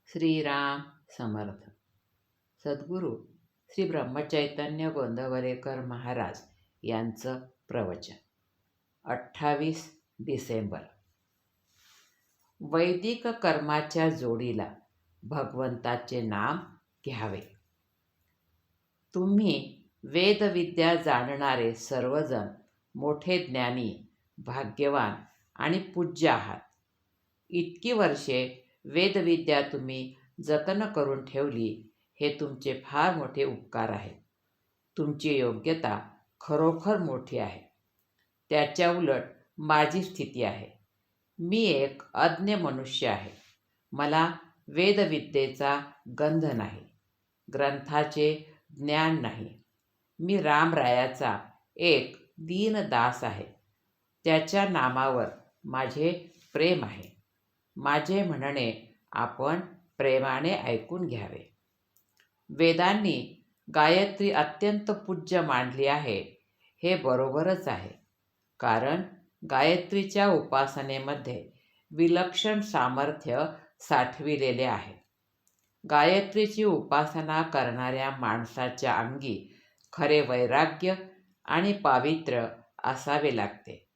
श्रीराम समर्थ. सद्गुरू श्री ब्रह्मचैतन्य गोंदवलेकर महाराज यांचं प्रवचन 28 डिसेंबर. वैदिक कर्माच्या जोडीला भगवंताचे नाम घ्यावे. तुम्ही वेदविद्या जाणणारे सर्वजण मोठे ज्ञानी, भाग्यवान आणि पूज्य आहात. इतकी वर्षे वेदविद्या तुम्ही जतन करून ठेवली, हे तुमचे फार मोठे उपकार आहेत. तुमची योग्यता खरोखर मोठी आहे. त्याच्या उलट माझी स्थिती आहे. मी एक अज्ञ मनुष्य आहे. मला वेदविद्येचा गंध नाही, ग्रंथाचे ज्ञान नाही. मी रामरायाचा एक दीनदास आहे. त्याच्या नामावर माझे प्रेम आहे. माझे म्हणणे आपण प्रेमाने ऐकून घ्यावे. वेदांनी गायत्री अत्यंत पूज्य मानली आहे, हे बरोबरच आहे. कारण गायत्रीच्या उपासनेमध्ये विलक्षण सामर्थ्य साठविलेले आहे. गायत्रीची उपासना करणाऱ्या माणसाच्या अंगी खरे वैराग्य आणि पावित्र्य असावे लागते.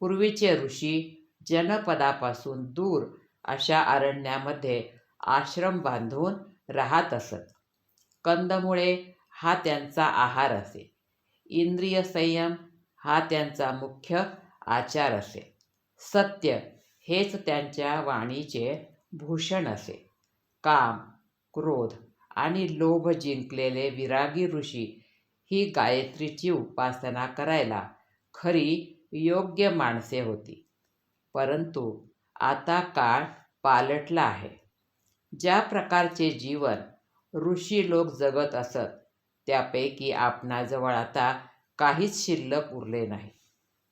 पूर्वीचे ऋषी जनपदापासून दूर अशा अरण्यामध्ये आश्रम बांधून राहत असत. कंदमुळे हा त्यांचा आहार असे. इंद्रिय संयम हा त्यांचा मुख्य आचार असे. सत्य हेच त्यांच्या वाणीचे भूषण असे. काम, क्रोध आणि लोभ जिंकलेले विरागी ऋषी ही गायत्रीची उपासना करायला खरी योग्य माणसे होती. परंतु आता काळ पालटला आहे. ज्या प्रकारचे जीवन ऋषी लोक जगत असत, त्यापैकी आपणाजवळ आता काहीच शिल्लक उरले नाही.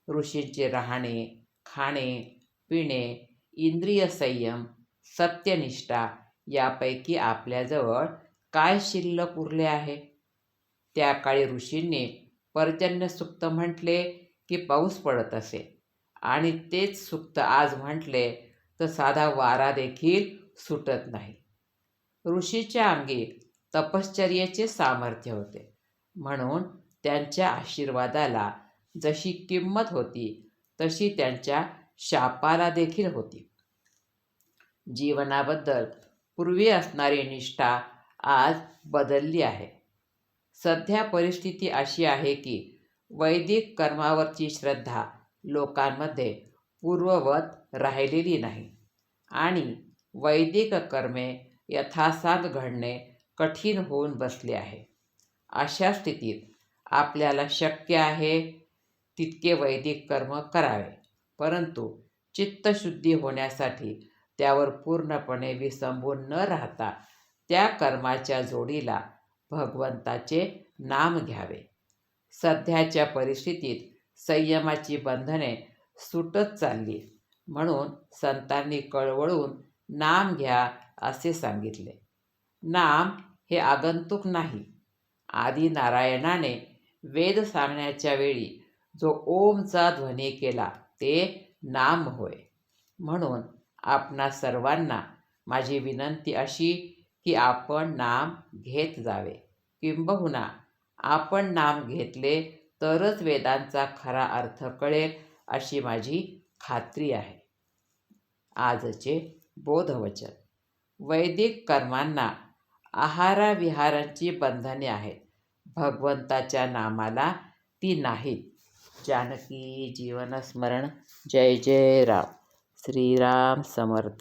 ऋषींचे राहणे, खाणे, पिणे, इंद्रिय संयम, सत्यनिष्ठा यापैकी आपल्याजवळ काय शिल्लक उरले आहे? त्या काळी ऋषींनी पर्जन्य सूक्त म्हटले की पाऊस पडत असे, आणि तेच सूक्त आज म्हटले तर साधा वारा देखील सुटत नाही. ऋषीच्या अंगी तपश्चर्येचे सामर्थ्य होते, म्हणून त्यांच्या आशीर्वादाला जशी किंमत होती, तशी त्यांच्या शापाला देखील होती. जीवनाबद्दल पूर्वी असणारी निष्ठा आज बदलली आहे. सध्या परिस्थिती अशी आहे की वैदिक कर्मावरची श्रद्धा लोकांमध्ये पूर्ववत राहिलेली नाही आणि वैदिक कर्मे यथासाथ घडणे कठीण होऊन बसले आहे. अशा स्थितीत आपल्याला शक्य आहे तितके वैदिक कर्म करावे, परंतु चित्तशुद्धी होण्यासाठी त्यावर पूर्णपणे विसंबून न राहता त्या कर्माच्या जोडीला भगवंताचे नाम घ्यावे. सध्याच्या परिस्थितीत संयमाची बंधने सुटत चालली, म्हणून संतांनी कळवळून नाम घ्या असे सांगितले. नाम हे आगंतुक नाही. आदी नारायणाने वेद सांगण्याच्या वेळी जो ओमचा ध्वनी केला ते नाम होय. म्हणून आपणा सर्वांना माझी विनंती अशी की आपण नाम घेत जावे. किंबहुना आपण नाम घेतले तरच वेदांचा खरा अर्थ कळेल अशी माझी खात्री आहे. आजचे बोधवचन. वैदिक कर्मांना आहाराविहारांची बंधने आहेत, भगवंताच्या नामाला ती नाहीत. जानकी जीवनस्मरण. जय जय राम. श्रीराम समर्थ.